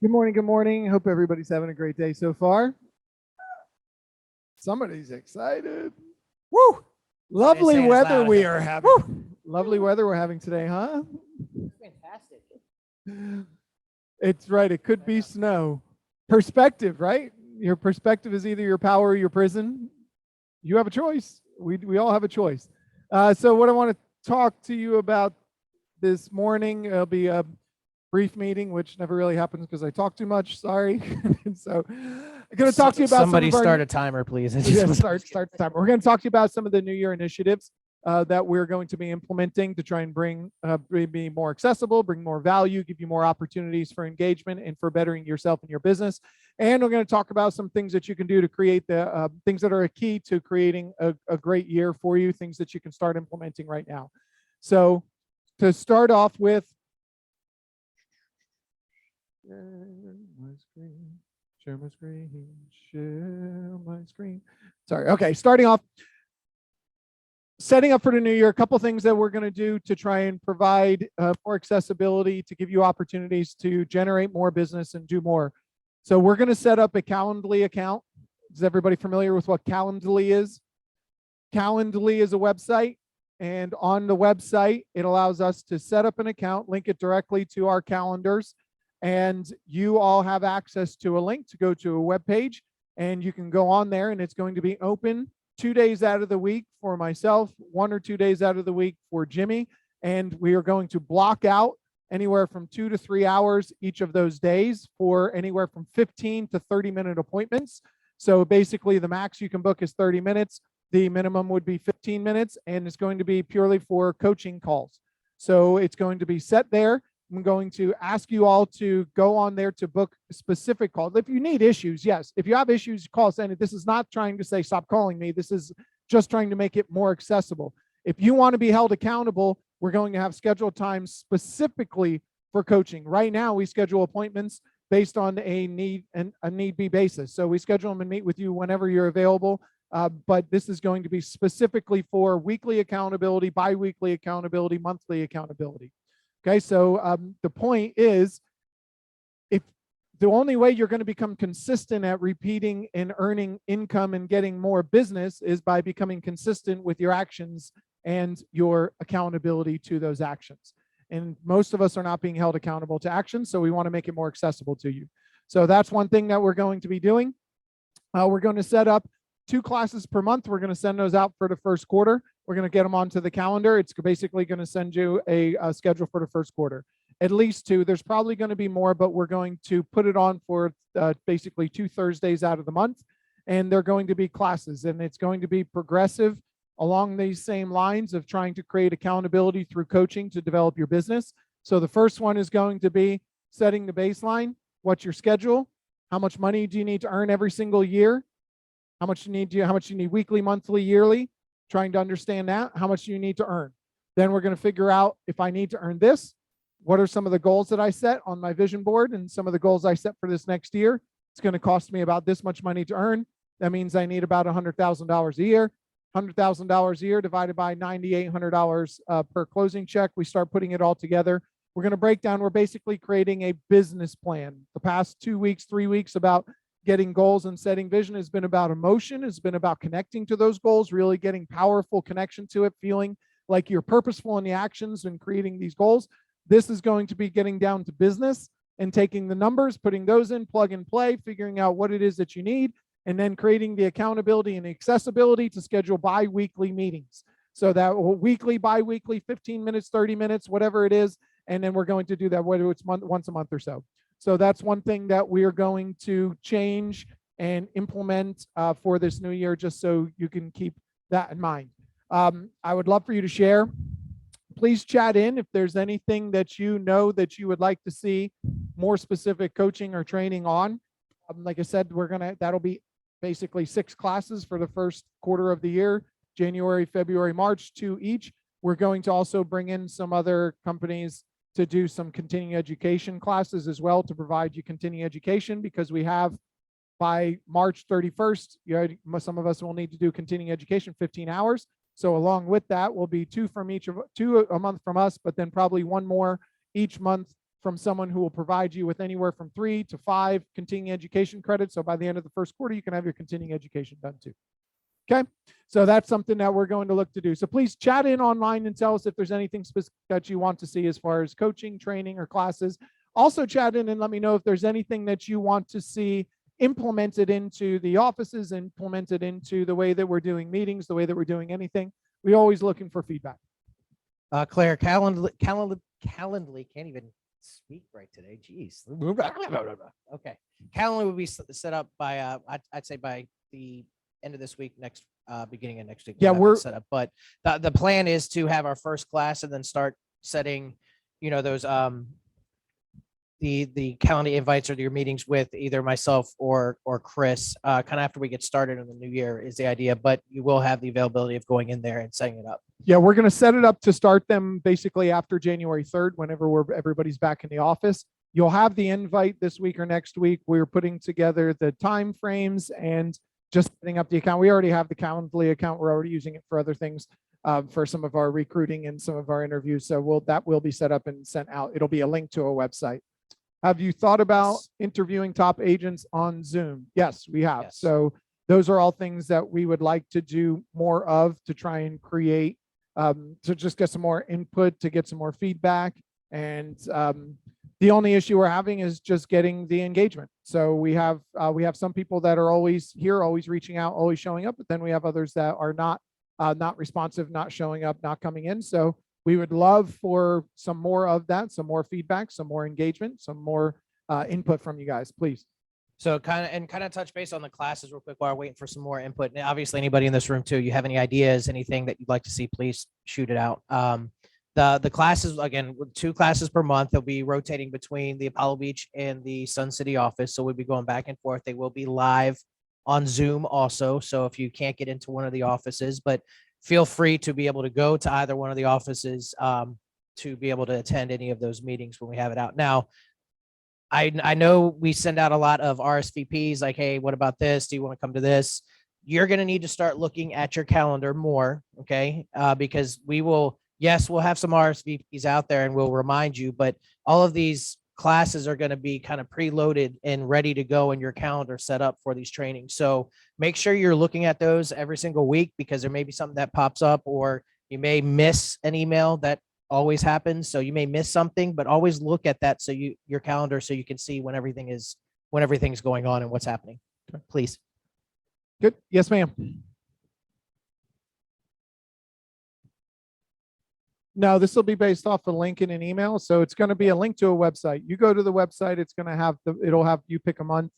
Good morning. Good morning. Hope everybody's having a great day so far. Somebody's excited. Woo! I didn't Lovely say it as weather loud. we are having. Woo! Lovely weather we're having today, huh? Fantastic. It's right. It could be snow. Perspective, right? Your perspective is either your power or your prison. You have a choice. We all have a choice. So what I want to talk to you about this morning, it'll be a brief meeting, which never really happens because I talk too much. Sorry. So I'm going to talk to you about Somebody some of our start a timer, please. start the time. We're going to talk to you about some of the New Year initiatives that we're going to be implementing to try and be more accessible, bring more value, give you more opportunities for engagement and for bettering yourself and your business. And we're going to talk about some things that you can do to create the things that are a key to creating a great year for you, things that you can start implementing right now. So to start off with, share my screen. Sorry. Okay, starting off, setting up for the new year, a couple things that we're going to do to try and provide more accessibility, to give you opportunities to generate more business and do more. So we're going to set up a Calendly account. Is everybody familiar with what Calendly is? Calendly is a website, and on the website, it allows us to set up an account, link it directly to our calendars, and you all have access to a link to go to a web page, and you can go on there, and it's going to be open 2 days out of the week for myself, 1 or 2 days out of the week for Jimmy, and we are going to block out anywhere from 2 to 3 hours each of those days for anywhere from 15 to 30-minute appointments. So basically, the max you can book is 30 minutes. The minimum would be 15 minutes, and it's going to be purely for coaching calls. So it's going to be set there. I'm going to ask you all to go on there to book specific calls. If you need issues, yes. If you have issues, call us. And this is not trying to say stop calling me. This is just trying to make it more accessible. If you want to be held accountable, we're going to have scheduled times specifically for coaching. Right now, we schedule appointments based on a need and a need be basis. So we schedule them and meet with you whenever you're available. But this is going to be specifically for weekly accountability, bi-weekly accountability, monthly accountability. Okay, so the point is, if the only way you're going to become consistent at repeating and earning income and getting more business is by becoming consistent with your actions and your accountability to those actions. And most of us are not being held accountable to actions, so we want to make it more accessible to you. So that's one thing that we're going to be doing. We're going to set up 2 classes per month. We're going to send those out for the first quarter. We're going to get them onto the calendar. It's basically going to send you a schedule for the first quarter. At least 2. There's probably going to be more, but we're going to put it on for basically 2 Thursdays out of the month. And they're going to be classes, and it's going to be progressive along these same lines of trying to create accountability through coaching to develop your business. So the first one is going to be setting the baseline. What's your schedule? How much money do you need to earn every single year? How much you need weekly, monthly, yearly? Trying to understand that. How much do you need to earn? Then we're going to figure out, if I need to earn this, what are some of the goals that I set on my vision board and some of the goals I set for this next year? It's going to cost me about this much money to earn. That means I need about $100,000 a year. $100,000 a year divided by $9,800 per closing check. We start putting it all together. We're going to break down. We're basically creating a business plan. The past 2 weeks, 3 weeks about getting goals and setting vision has been about emotion, has been about connecting to those goals, really getting powerful connection to it, feeling like you're purposeful in the actions and creating these goals. This is going to be getting down to business and taking the numbers, putting those in, plug and play, figuring out what it is that you need, and then creating the accountability and accessibility to schedule bi-weekly meetings. So that weekly, bi-weekly, 15 minutes, 30 minutes, whatever it is. And then we're going to do that whether it's once a month or so. So that's one thing that we are going to change and implement for this new year, just so you can keep that in mind. I would love for you to share. Please chat in if there's anything that you know that you would like to see more specific coaching or training on. Like I said, that'll be basically 6 classes for the first quarter of the year, January, February, March, 2 each. We're going to also bring in some other companies to do some continuing education classes as well, to provide you continuing education, because we have, by March 31st, some of us will need to do continuing education 15 hours. So along with that will be 2 a month from us, but then probably 1 more each month from someone who will provide you with anywhere from 3 to 5 continuing education credits. So by the end of the first quarter, you can have your continuing education done too. Okay, so that's something that we're going to look to do. So please chat in online and tell us if there's anything specific that you want to see as far as coaching, training, or classes. Also chat in and let me know if there's anything that you want to see implemented into the offices, implemented into the way that we're doing meetings, the way that we're doing anything. We're always looking for feedback. Claire, Calendly can't even speak right today. Jeez. Okay. Calendly will be set up by, I'd say by the end of this week, beginning of next week. Yeah, we're set up. But the plan is to have our first class and then start setting, those the calendar invites or your meetings with either myself or Chris, kind of after we get started in the new year is the idea. But you will have the availability of going in there and setting it up. Yeah, we're going to set it up to start them basically after January 3rd, whenever everybody's back in the office. You'll have the invite this week or next week. We're putting together the time frames and just setting up the account. We already have the Calendly account. We're already using it for other things, for some of our recruiting and some of our interviews. So that will be set up and sent out. It'll be a link to a website. Have you thought about interviewing top agents on Zoom? Yes, we have. Yes. So those are all things that we would like to do more of to try and create, to just get some more input, to get some more feedback. And the only issue we're having is just getting the engagement. So we have some people that are always here, always reaching out, always showing up, but then we have others that are not responsive, not showing up, not coming in. So we would love for some more of that, some more feedback, some more engagement, some more input from you guys, please. So kind of touch base on the classes real quick while we're waiting for some more input. And obviously anybody in this room too, you have any ideas, anything that you'd like to see, please shoot it out. The classes, again, 2 classes per month. They'll be rotating between the Apollo Beach and the Sun City office. So we'll be going back and forth. They will be live on Zoom also. So if you can't get into one of the offices, but feel free to be able to go to either one of the offices to be able to attend any of those meetings when we have it out. Now, I know we send out a lot of RSVPs like, hey, what about this? Do you want to come to this? You're going to need to start looking at your calendar more, okay? Because we'll have some RSVPs out there and we'll remind you, but all of these classes are going to be kind of preloaded and ready to go in your calendar set up for these trainings. So make sure you're looking at those every single week because there may be something that pops up or you may miss an email. That always happens. So you may miss something, but always look at that. So your calendar, so you can see when everything's going on and what's happening. Okay. Please. Good. Yes, ma'am. No, this will be based off a link in an email. So it's going to be a link to a website. You go to the website, it's going to have it'll have you pick a month,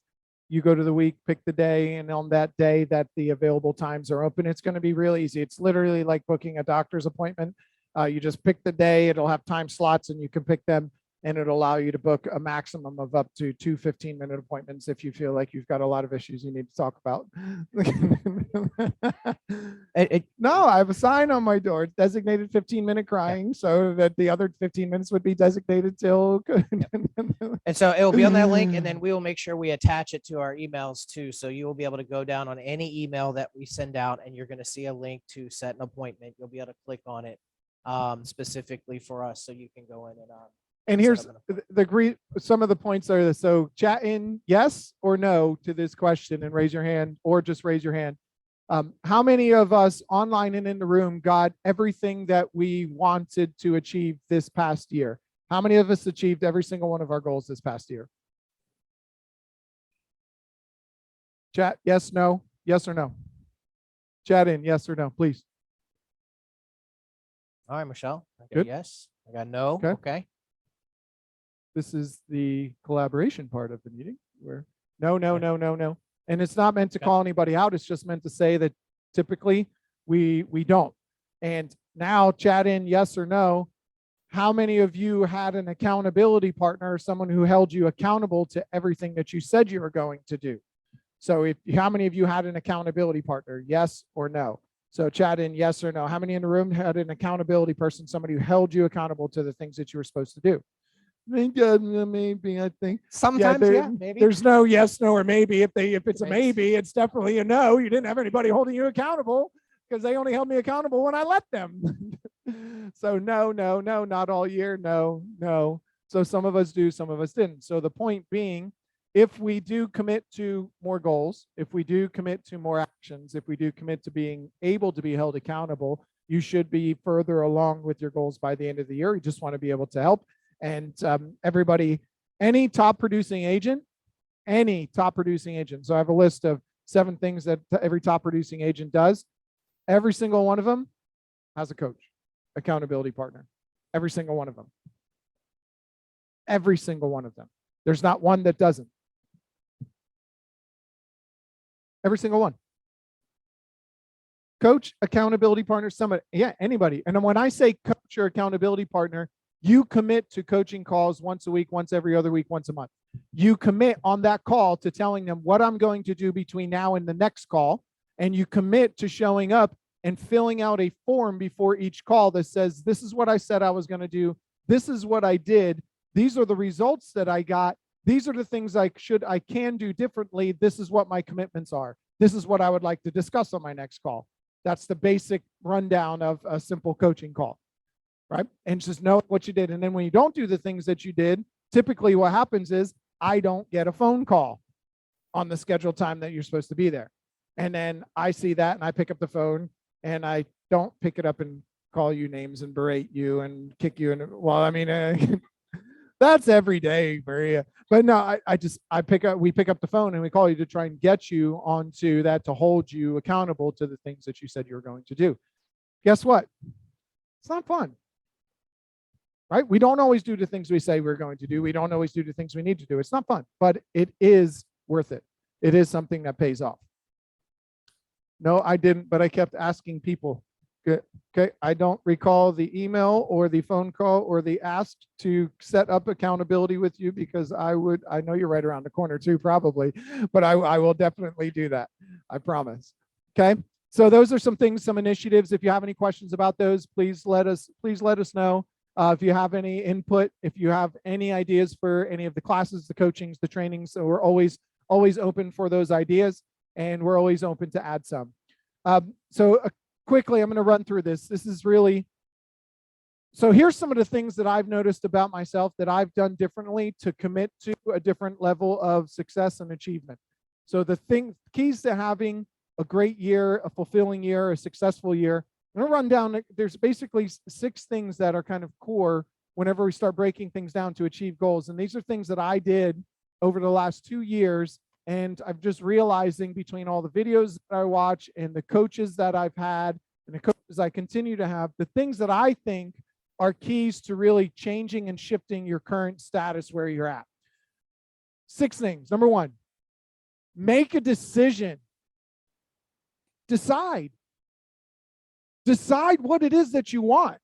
you go to the week, pick the day, and on that day that the available times are open, it's going to be real easy. It's literally like booking a doctor's appointment. You just pick the day, it'll have time slots and you can pick them, and it'll allow you to book a maximum of up to 2 15-minute appointments if you feel like you've got a lot of issues you need to talk about. No, I have a sign on my door. It's designated 15-minute crying, so that the other 15 minutes would be designated till. And so it will be on that link, and then we will make sure we attach it to our emails too. So you will be able to go down on any email that we send out, and you're going to see a link to set an appointment. You'll be able to click on it specifically for us, so you can go in and here's some of the points are this. So chat in yes or no to this question and raise your hand, or just raise your hand. How many of us online and in the room got everything that we wanted to achieve this past year? How many of us achieved every single one of our goals this past year? Chat, yes, no, yes or no. Chat in, yes or no, please. All right, Michelle. I got Good. Yes. I got no. Okay. This is the collaboration part of the meeting where no. And it's not meant to call anybody out. It's just meant to say that typically we don't. And now chat in yes or no. How many of you had an accountability partner, someone who held you accountable to everything that you said you were going to do? So how many of you had an accountability partner, yes or no? So chat in yes or no. How many in the room had an accountability person, somebody who held you accountable to the things that you were supposed to do? Maybe, I think. Sometimes, maybe. There's no yes, no, or maybe. If it's a maybe, it's definitely a no. You didn't have anybody holding you accountable because they only held me accountable when I let them. So no, not all year. No. So some of us do, some of us didn't. So the point being, if we do commit to more goals, if we do commit to more actions, if we do commit to being able to be held accountable, you should be further along with your goals by the end of the year. You just want to be able to help. And everybody, any top producing agent. So I have a list of 7 things that every top producing agent does. Every single one of them has a coach, accountability partner. Every single one of them. Every single one of them. There's not one that doesn't. Every single one. Coach, accountability partner, somebody, yeah, anybody. And then when I say coach or accountability partner, you commit to coaching calls once a week, once every other week, once a month. You commit on that call to telling them what I'm going to do between now and the next call. And you commit to showing up and filling out a form before each call that says, this is what I said I was going to do. This is what I did. These are the results that I got. These are the things I can do differently. This is what my commitments are. This is what I would like to discuss on my next call. That's the basic rundown of a simple coaching call, right? And just know what you did. And then when you don't do the things that you did, typically what happens is I don't get a phone call on the scheduled time that you're supposed to be there. And then I see that and I pick up the phone and I don't pick it up and call you names and berate you and kick you. And well, I mean, that's every day, Maria. But no, we pick up the phone and we call you to try and get you onto that, to hold you accountable to the things that you said you were going to do. Guess what? It's not fun, right? We don't always do the things we say we're going to do. We don't always do the things we need to do. It's not fun, but it is worth it. It is something that pays off. No, I didn't, but I kept asking people. Good. Okay, I don't recall the email or the phone call or the ask to set up accountability with you because I know you're right around the corner too, probably, but I will definitely do that. I promise. Okay, so those are some things, some initiatives. If you have any questions about those, please let us know. If you have any input, if you have any ideas for any of the classes, the coachings, the trainings, so we're always open for those ideas, and we're always open to add some. Quickly, I'm going to run through this. This is really, so here's some of the things that I've noticed about myself that I've done differently to commit to a different level of success and achievement. So the keys to having a great year, a fulfilling year, a successful year, I'm going to run down, there's basically 6 things that are kind of core whenever we start breaking things down to achieve goals. And these are things that I did over the last 2 years. And I'm just realizing between all the videos that I watch and the coaches that I've had and the coaches I continue to have, the things that I think are keys to really changing and shifting your current status where you're at. 6 things. Number 1, make a decision. Decide. Decide what it is that you want.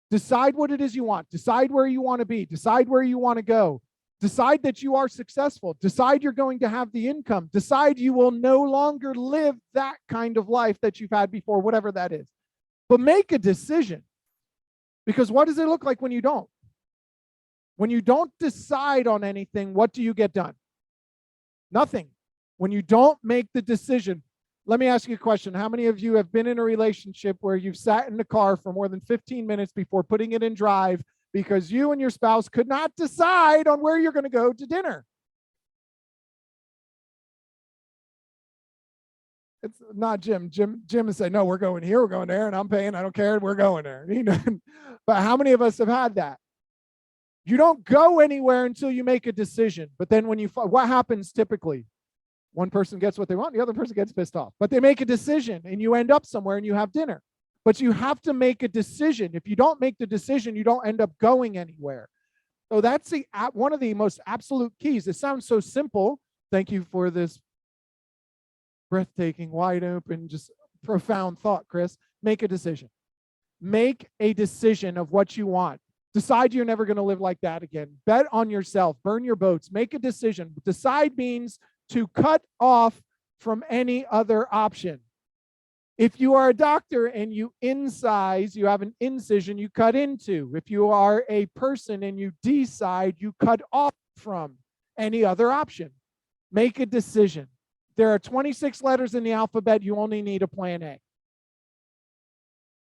Decide what it is you want. Decide where you want to be. Decide where you want to go. Decide that you are successful. Decide you're going to have the income. Decide you will no longer live that kind of life that you've had before, whatever that is. But make a decision. Because what does it look like when you don't? When you don't decide on anything, what do you get done? Nothing. When you don't make the decision. Let me ask you a question. How many of you have been in a relationship where you've sat in the car for more than 15 minutes before putting it in drive because you and your spouse could not decide on where you're going to go to dinner? It's not Jim. Jim is saying, no, we're going here, we're going there, and I'm paying, I don't care, we're going there. You know? But how many of us have had that? You don't go anywhere until you make a decision. But then what happens typically? One person gets what they want, the other person gets pissed off. But they make a decision, and you end up somewhere and you have dinner. But you have to make a decision. If you don't make the decision, you don't end up going anywhere. So that's one of the most absolute keys. It sounds so simple. Thank you for this breathtaking, wide open, just profound thought, Chris. Make a decision. Make a decision of what you want. Decide you're never going to live like that again. Bet on yourself. Burn your boats. Make a decision. Decide means to cut off from any other option. If you are a doctor and you incise, you have an incision you cut into. If you are a person and you decide, you cut off from any other option. Make a decision. There are 26 letters in the alphabet. You only need a plan A.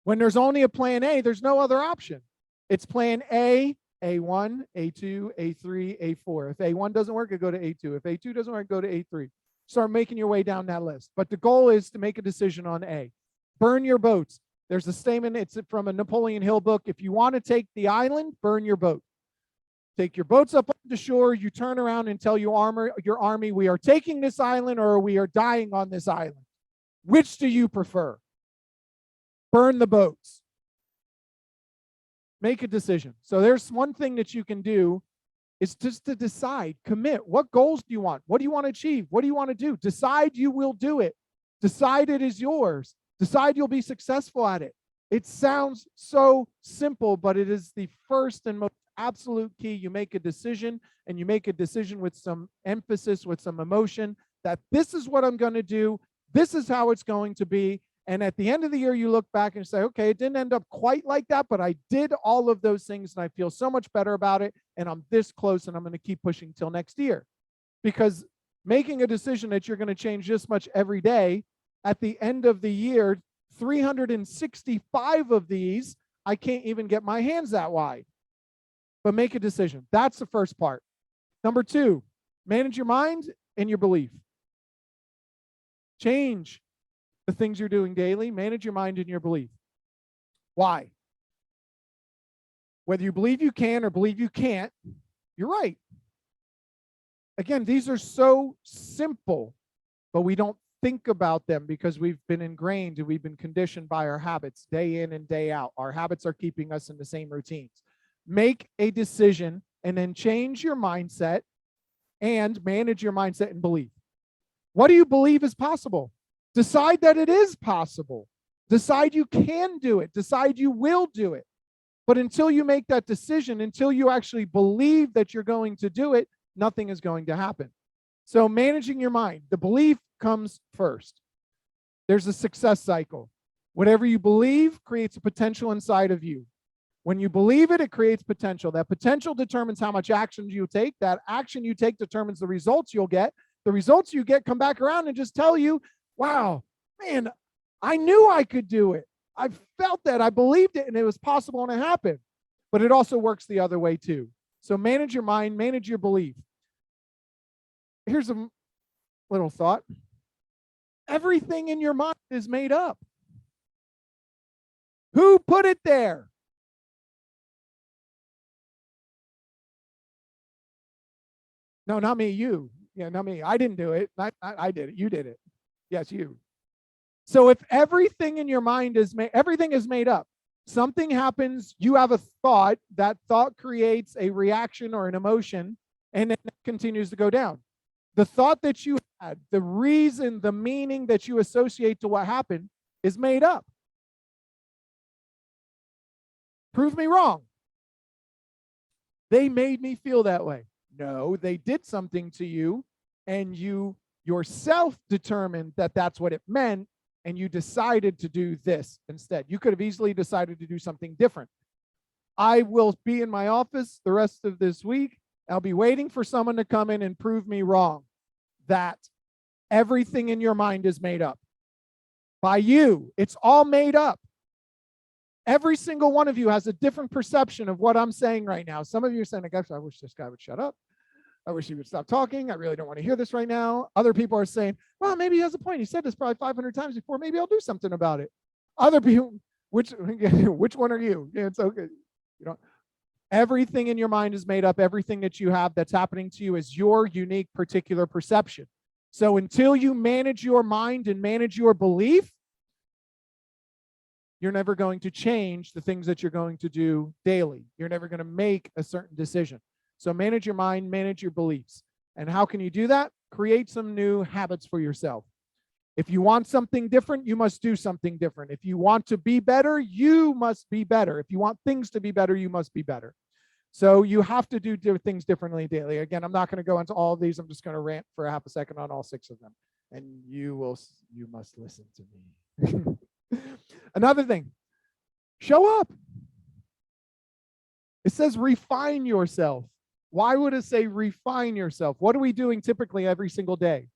When there's only a plan A, there's no other option. It's plan A A1, A2, A3, A4. If A1 doesn't work, I go to A2. If A2 doesn't work, go to A3. Start making your way down that list. But the goal is to make a decision on A. Burn your boats. There's a statement, it's from a Napoleon Hill book. If you want to take the island, burn your boat. Take your boats up on the shore, you turn around and tell your army, we are taking this island or we are dying on this island. Which do you prefer? Burn the boats. Make a decision. So there's one thing that you can do is just to decide, commit. What goals do you want? What do you want to achieve? What do you want to do? Decide you will do it. Decide it is yours. Decide you'll be successful at it. It sounds so simple, but it is the first and most absolute key. You make a decision, and you make a decision with some emphasis, with some emotion, that this is what I'm going to do. This is how it's going to be. And at the end of the year, you look back and say, okay, it didn't end up quite like that, but I did all of those things and I feel so much better about it. And I'm this close and I'm going to keep pushing till next year. Because making a decision that you're going to change this much every day, at the end of the year, 365 of these, I can't even get my hands that wide. But make a decision. That's the first part. Number 2, manage your mind and your belief. Change the things you're doing daily. Manage your mind and your belief. Why? Whether you believe you can or believe you can't, you're right. Again, these are so simple, but we don't think about them because we've been ingrained and we've been conditioned by our habits day in and day out. Our habits are keeping us in the same routines. Make a decision and then change your mindset and manage your mindset and belief. What do you believe is possible? Decide that it is possible. Decide you can do it. Decide you will do it. But until you make that decision, until you actually believe that you're going to do it, nothing is going to happen. So managing your mind, the belief comes first. There's a success cycle. Whatever you believe creates a potential inside of you. When you believe it, it creates potential. That potential determines how much action you take. That action you take determines the results you'll get. The results you get come back around and just tell you, wow, man, I knew I could do it. I felt that. I believed it, and it was possible, and it happened. But it also works the other way too. So manage your mind, manage your belief. Here's a little thought. Everything in your mind is made up. Who put it there? No, not me, you. Yeah, not me. I didn't do it. I did it. You did it. Yes, you. So if everything in your mind is everything is made up. Something happens, you have a thought, that thought creates a reaction or an emotion, and then it continues to go down. The thought that you had, the reason, the meaning that you associate to what happened is made up. Prove me wrong. They made me feel that way. No, they did something to you, and you yourself determined that that's what it meant, and you decided to do this instead. You could have easily decided to do something different. I will be in my office the rest of this week. I'll be waiting for someone to come in and prove me wrong, that everything in your mind is made up by you. It's all made up. Every single one of you has a different perception of what I'm saying right now. Some of you are saying, gosh, I wish this guy would shut up. I wish he would stop talking. I really don't want to hear this right now. Other people are saying, well, maybe he has a point. He said this probably 500 times before. Maybe I'll do something about it. Other people, which one are you? Yeah, it's okay. You know, everything in your mind is made up. Everything that you have that's happening to you is your unique particular perception. So until you manage your mind and manage your belief, you're never going to change the things that you're going to do daily. You're never going to make a certain decision. So manage your mind, manage your beliefs. And how can you do that? Create some new habits for yourself. If you want something different, you must do something different. If you want to be better, you must be better. If you want things to be better, you must be better. So you have to do things differently daily. Again, I'm not going to go into all of these. I'm just going to rant for a half a second on all 6 of them. And you must listen to me. Another thing, show up. It says refine yourself. Why would it say refine yourself? What are we doing typically every single day?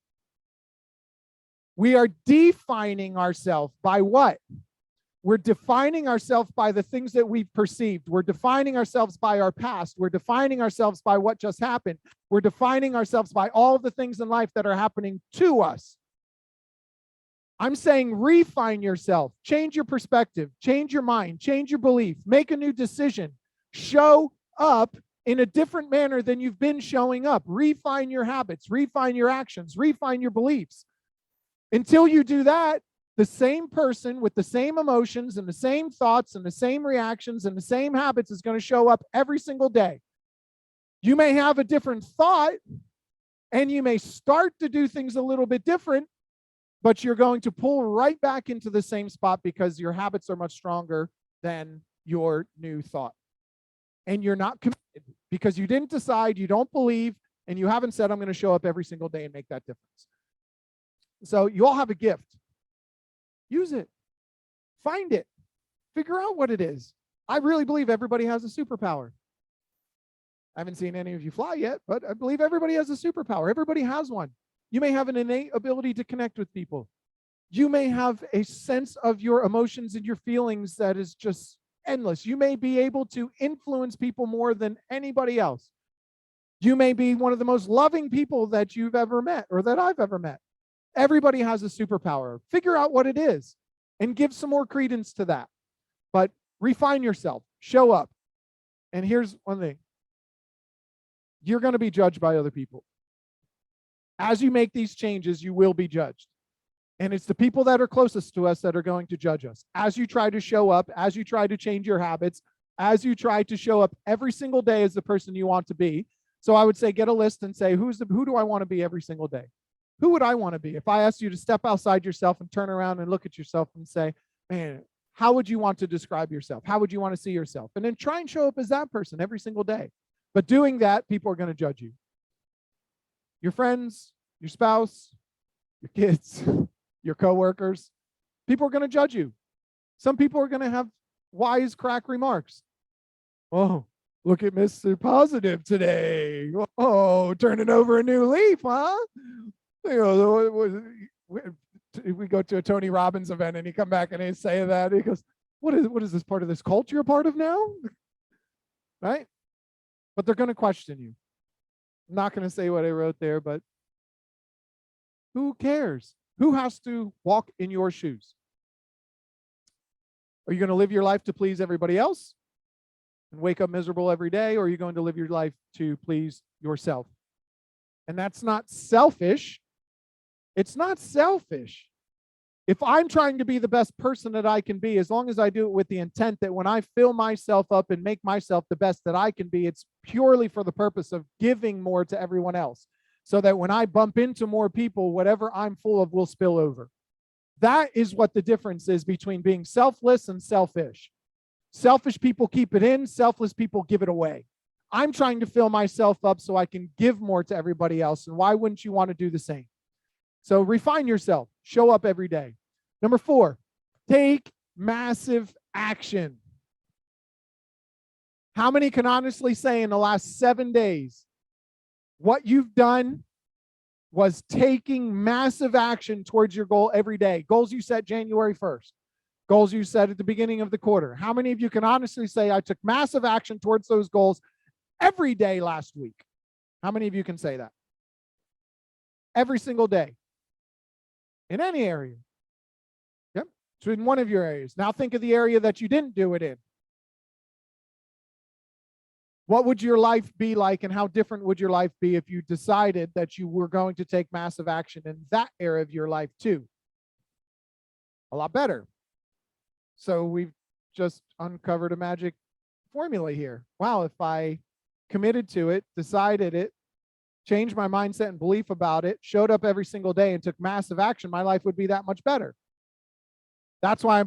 We are defining ourselves by what? We're defining ourselves by the things that we've perceived. We're defining ourselves by our past. We're defining ourselves by what just happened. We're defining ourselves by all the things in life that are happening to us. I'm saying refine yourself, change your perspective, change your mind, change your belief, make a new decision, show up in a different manner than you've been showing up. Refine your habits, refine your actions, refine your beliefs. Until you do that, the same person with the same emotions and the same thoughts and the same reactions and the same habits is going to show up every single day. You may have a different thought and you may start to do things a little bit different, but you're going to pull right back into the same spot because your habits are much stronger than your new thought. And you're not committed because you didn't decide, you don't believe, and you haven't said, I'm going to show up every single day and make that difference. So you all have a gift. Use it. Find it. Figure out what it is. I really believe everybody has a superpower. I haven't seen any of you fly yet, but I believe everybody has a superpower. Everybody has one. You may have an innate ability to connect with people. You may have a sense of your emotions and your feelings that is just endless. You may be able to influence people more than anybody else. You may be one of the most loving people that you've ever met or that I've ever met. Everybody has a superpower. Figure out what it is and give some more credence to that. But refine yourself, show up. And here's one thing. You're going to be judged by other people. As you make these changes, you will be judged. And it's the people that are closest to us that are going to judge us. As you try to show up, as you try to change your habits, as you try to show up every single day as the person you want to be. So I would say get a list and say, who do I want to be every single day? Who would I want to be? If I asked you to step outside yourself and turn around and look at yourself and say, man, how would you want to describe yourself? How would you want to see yourself? And then try and show up as that person every single day. But doing that, people are going to judge you. Your friends, your spouse, your kids, your coworkers, people are going to judge you. Some people are going to have wisecrack remarks. Oh, look at Mr. Positive today. Oh, turning over a new leaf, huh? You know, we go to a Tony Robbins event and he come back and he say that. He goes, what is this part of this cult you're a part of now? Right? But they're going to question you. I'm not going to say what I wrote there, but who cares? Who has to walk in your shoes? Are you going to live your life to please everybody else and wake up miserable every day, or are you going to live your life to please yourself? And that's not selfish. It's not selfish. If I'm trying to be the best person that I can be, as long as I do it with the intent that when I fill myself up and make myself the best that I can be, it's purely for the purpose of giving more to everyone else. So that when I bump into more people, whatever I'm full of will spill over. That is what the difference is between being selfless and selfish. Selfish people keep it in, selfless people give it away. I'm trying to fill myself up so I can give more to everybody else. And why wouldn't you want to do the same? So refine yourself, show up every day. Number 4, take massive action. How many can honestly say in the last 7 days, what you've done was taking massive action towards your goal every day? Goals you set January 1st, goals you set at the beginning of the quarter. How many of you can honestly say, I took massive action towards those goals every day last week? How many of you can say that? Every single day. In any area. Yep. So in one of your areas. Now think of the area that you didn't do it in. What would your life be like, and how different would your life be if you decided that you were going to take massive action in that area of your life too? A lot better. So we've just uncovered a magic formula here. Wow, if I committed to it, decided it, changed my mindset and belief about it, showed up every single day and took massive action, my life would be that much better. That's why I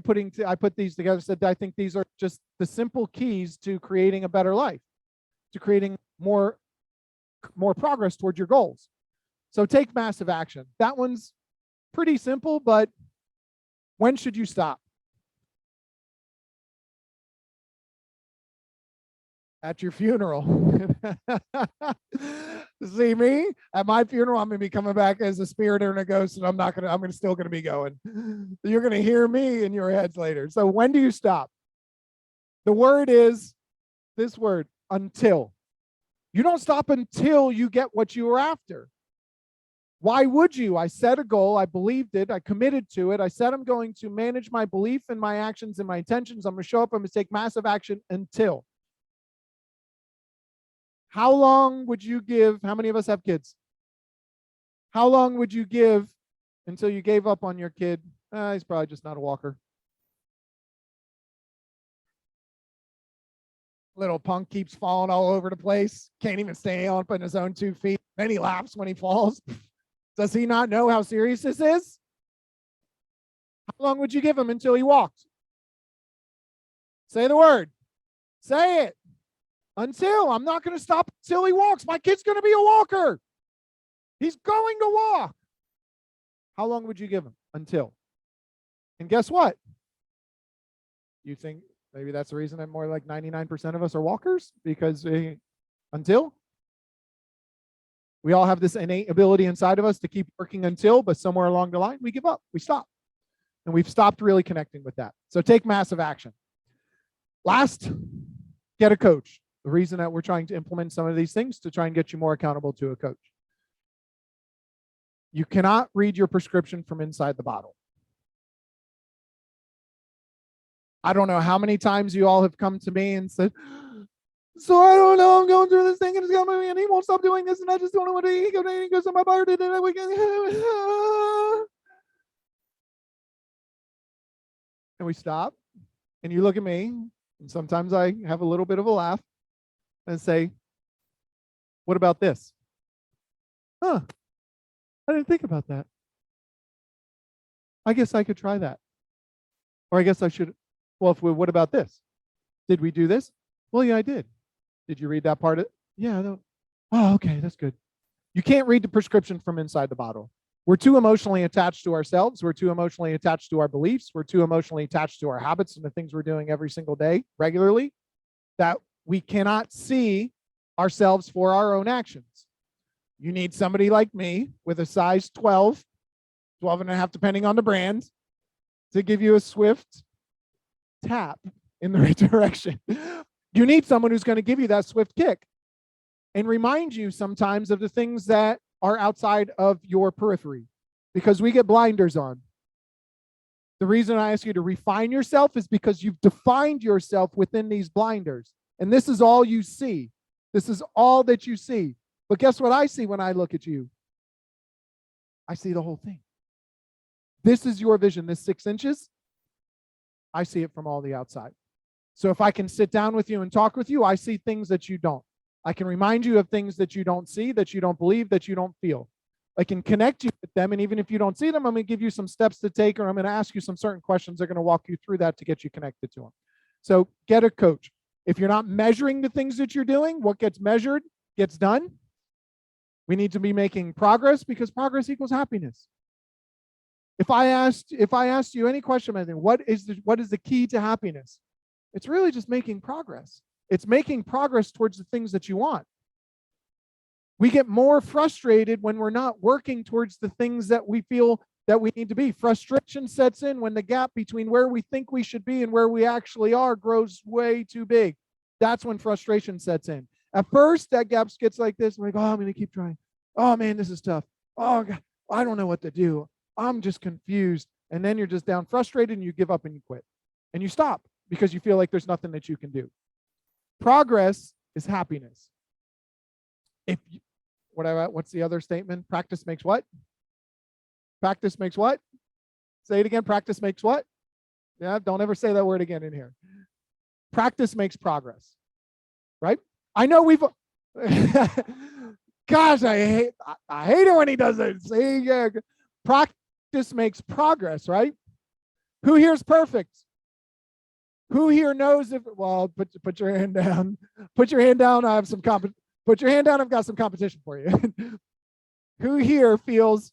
put these together, said I think these are just the simple keys to creating a better life, to creating more progress towards your goals. So take massive action. That one's pretty simple, but when should you stop? At your funeral. to see me at my funeral. I'm going to be coming back as a spirit or a ghost, and I'm still going to be going. You're going to hear me in your heads later. So when do you stop? The word is this word, until. You don't stop until you get what you were after. Why would you? I set a goal. I believed it. I committed to it. I said I'm going to manage my belief and my actions and my intentions. I'm going to show up. I'm going to take massive action until. How long would you give? How many of us have kids? How long would you give until you gave up on your kid? He's probably just not a walker. Little punk keeps falling all over the place. Can't even stay up on his own 2 feet. Then he laughs when he falls. Does he not know how serious this is? How long would you give him until he walked? Say the word. Say it. Until. I'm not going to stop until he walks. My kid's going to be a walker. He's going to walk. How long would you give him? Until. And guess what? You think maybe that's the reason that more like 99% of us are walkers? Because until? We all have this innate ability inside of us to keep working until, but somewhere along the line, we give up. We stop. And we've stopped really connecting with that. So take massive action. Last, get a coach. The reason that we're trying to implement some of these things to try and get you more accountable to a coach. You cannot read your prescription from inside the bottle. I don't know how many times you all have come to me and said, so I don't know, I'm going through this thing and it's got me and he won't stop doing this and I just don't know what to eat. He goes to my bar today. And we stop and you look at me and sometimes I have a little bit of a laugh and say, what about this? I didn't think about that. I guess I could try that. Or I guess I should. Well, what about this? Did we do this? Well, yeah, I did. Did you read that part of it? Yeah. No. Oh, okay, that's good. You can't read the prescription from inside the bottle. We're too emotionally attached to ourselves. We're too emotionally attached to our beliefs. We're too emotionally attached to our habits and the things we're doing every single day, regularly, that we cannot see ourselves for our own actions. You need somebody like me with a size 12, 12 and a half, depending on the brand, to give you a swift tap in the right direction. You need someone who's going to give you that swift kick and remind you sometimes of the things that are outside of your periphery, because we get blinders on. The reason I ask you to refine yourself is because you've defined yourself within these blinders. And this is all you see. This is all that you see. But guess what I see when I look at you? I see the whole thing. This is your vision, this 6 inches. I see it from all the outside. So if I can sit down with you and talk with you, I see things that you don't. I can remind you of things that you don't see, that you don't believe, that you don't feel. I can connect you with them, and even if you don't see them, I'm going to give you some steps to take, or I'm going to ask you some certain questions that are going to walk you through that to get you connected to them. So get a coach. If you're not measuring the things that you're doing, what gets measured gets done. We need to be making progress, because progress equals happiness. If I asked you any question, I think, what is the key to happiness? It's really just making progress. It's making progress towards the things that you want. We get more frustrated when we're not working towards the things that we feel that we need to be. Frustration sets in when the gap between where we think we should be and where we actually are grows way too big. That's when frustration sets in. At first, that gap gets like this. We're like, oh, I'm going to keep trying. Oh, man, this is tough. Oh, God, I don't know what to do. I'm just confused. And then you're just down frustrated and you give up and you quit. And you stop because you feel like there's nothing that you can do. Progress is happiness. What's the other statement? Practice makes what? Practice makes what? Say it again. Practice makes what? Yeah, don't ever say that word again in here. Practice makes progress, right? I know we've, gosh, I hate it when he does it. See, yeah. Practice makes progress, right? Who here is perfect? Who here knows if, well, put your hand down. Put your hand down. I have some put your hand down. I've got some competition for you. Who here feels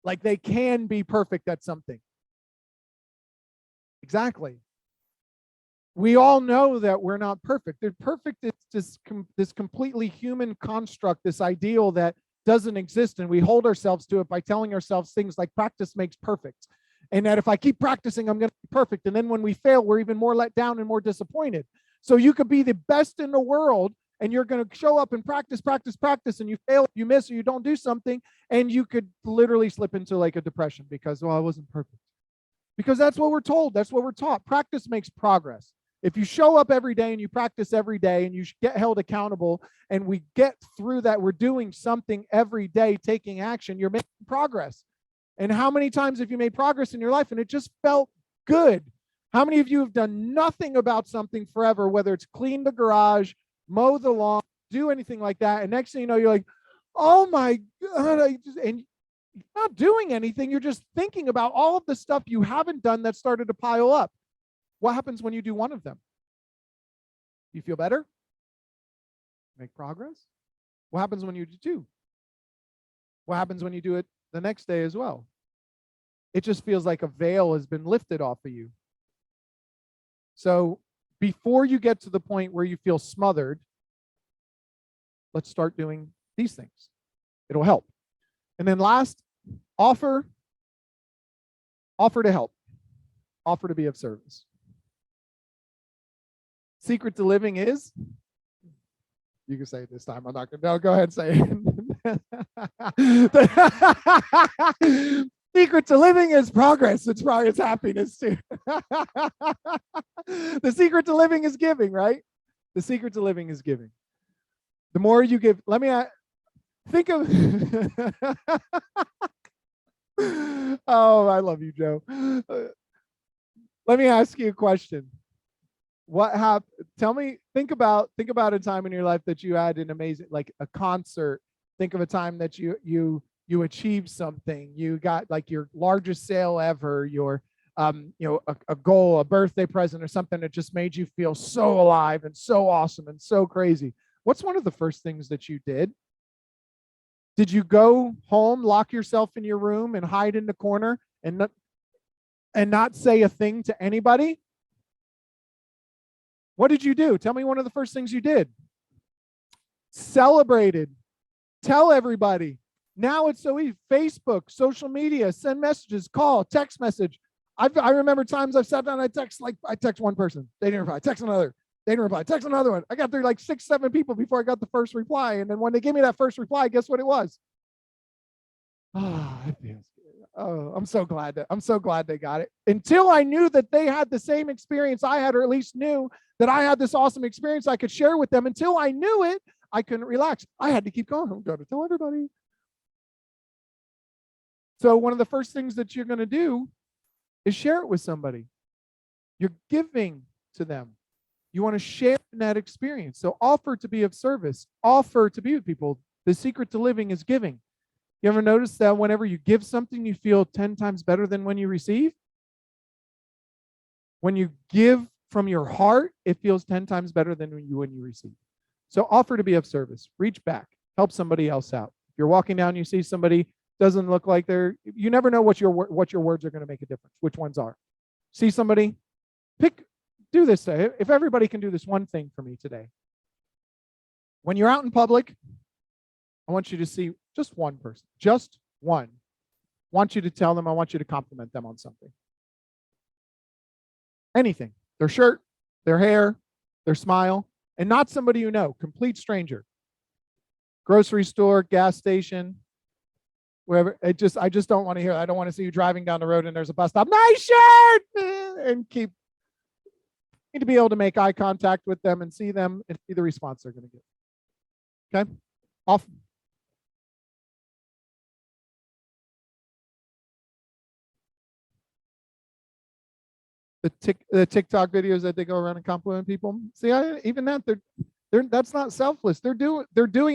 like they can be perfect at something? Exactly. we all know that we're not perfect. They're perfect. It's just this completely human construct, this ideal that doesn't exist. And we hold ourselves to it by telling ourselves things like practice makes perfect. And that if I keep practicing, I'm going to be perfect. And then when we fail, we're even more let down and more disappointed. So you could be the best in the world and you're going to show up and practice, and you fail, you miss, or you don't do something. And you could literally slip into like a depression because, well, I wasn't perfect. Because that's what we're told. That's what we're taught. Practice makes progress. If you show up every day and you practice every day and you get held accountable and we get through that, we're doing something every day, taking action, you're making progress. And how many times have you made progress in your life and it just felt good? How many of you have done nothing about something forever, whether it's clean the garage, mow the lawn, do anything like that, and next thing you know, you're like, oh my God, and you're not doing anything. You're just thinking about all of the stuff you haven't done that started to pile up. What happens when you do one of them? You feel better? Make progress? What happens when you do two? What happens when you do it the next day as well? It just feels like a veil has been lifted off of you. So before you get to the point where you feel smothered, let's start doing these things. It'll help. And then last, offer to help. Offer to be of service. Secret to living is, you can say it this time. I'm not going to, no, go ahead and say it. Secret to living is progress. It's happiness too. The secret to living is giving, right? The secret to living is giving. The more you give, let me think of, oh, I love you, Joe. Let me ask you a question. What happened? Tell me, think about a time in your life that you had an amazing, like a concert. Think of a time that you achieved something. You got like your largest sale ever, your a goal, a birthday present or something that just made you feel so alive and so awesome and so crazy. What's one of the first things that you did? Did you go home, lock yourself in your room and hide in the corner and not say a thing to anybody? What did you do? Tell me one of the first things you did. Celebrated. Tell everybody. Now it's so easy. Facebook, social media, send messages, call, text message. I remember times I've sat down, I text one person. They didn't reply. Text another. They didn't reply. Text another one. I got through like 6, 7 people before I got the first reply. And then when they gave me that first reply, guess what it was? Oh, it feels good. Oh, I'm so glad they got it. Until I knew that they had the same experience I had, or at least knew that I had this awesome experience I could share with them. Until I knew it, I couldn't relax. I had to keep going. I've got to tell everybody. So one of the first things that you're going to do is share it with somebody. You're giving to them. You want to share in that experience. So offer to be of service. Offer to be with people. The secret to living is giving. You ever notice that whenever you give something, you feel 10 times better than when you receive? When you give from your heart, it feels 10 times better than when you receive. So offer to be of service. Reach back. Help somebody else out. If you're walking down, you see somebody doesn't look like you never know what your words are going to make a difference, which ones are. See somebody, do this today. If everybody can do this one thing for me today. When you're out in public, I want you to see just one person, just one. I want you to tell them, I want you to compliment them on something. Anything, their shirt, their hair, their smile, and not somebody you know, complete stranger. Grocery store, gas station, wherever. I just don't want to hear it. I don't want to see you driving down the road and there's a bus stop. Nice shirt, and need to be able to make eye contact with them and see them and see the response they're going to get. Okay, off. The TikTok videos that they go around and compliment people. See, even that they're that's not selfless. They're doing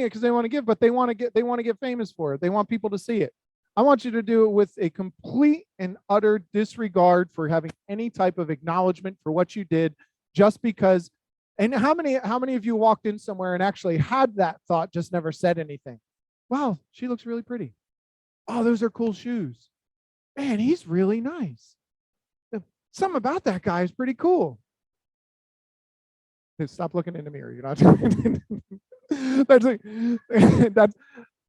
it because they want to give, but they want to get famous for it. They want people to see it. I want you to do it with a complete and utter disregard for having any type of acknowledgement for what you did, just because. And how many of you walked in somewhere and actually had that thought, just never said anything? Wow, she looks really pretty. Oh, those are cool shoes. Man, he's really nice. Something about that guy is pretty cool. Stop looking in the mirror. You're not. That's like, that's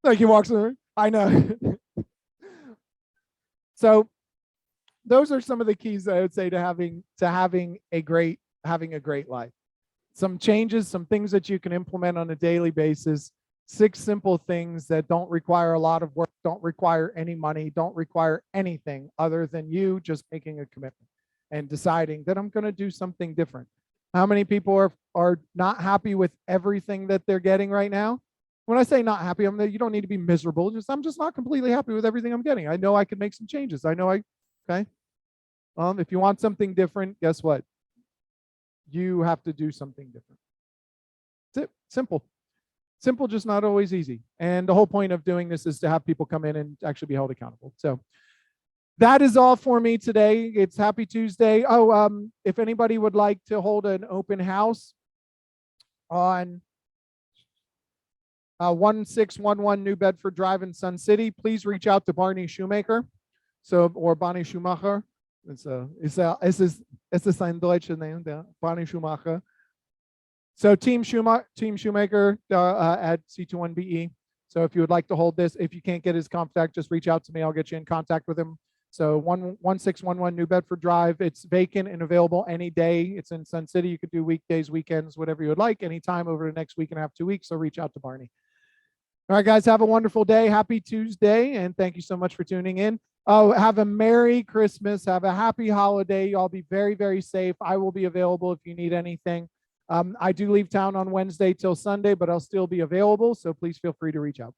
like he walks in the room. I know. So those are some of the keys I would say to having a great life. Some changes, some things that you can implement on a daily basis. 6 simple things that don't require a lot of work, don't require any money, don't require anything other than you just making a commitment and deciding that I'm going to do something different. How many people are not happy with everything that they're getting right now? When I say not happy, you don't need to be miserable. I'm just not completely happy with everything I'm getting. I know I can make some changes. Okay. If you want something different, guess what? You have to do something different. That's it. Simple. Simple, just not always easy. And the whole point of doing this is to have people come in and actually be held accountable. So that is all for me today. It's Happy Tuesday. Oh, if anybody would like to hold an open house on 1611 New Bedford Drive in Sun City, please reach out to Barney Shoemaker. Or Barney Schumacher. Es ist ein deutscher Name, der Barney Schumacher. So Team Shoemaker at C21BE. So if you would like to hold this, if you can't get his contact, just reach out to me. I'll get you in contact with him. So 1611 New Bedford Drive. It's vacant and available any day. It's in Sun City. You could do weekdays, weekends, whatever you would like, anytime over the next week and a half, 2 weeks. So reach out to Barney. All right, guys, have a wonderful day. Happy Tuesday. And thank you so much for tuning in. Oh, have a Merry Christmas. Have a happy holiday. Y'all be very, very safe. I will be available if you need anything. I do leave town on Wednesday till Sunday, but I'll still be available. So please feel free to reach out.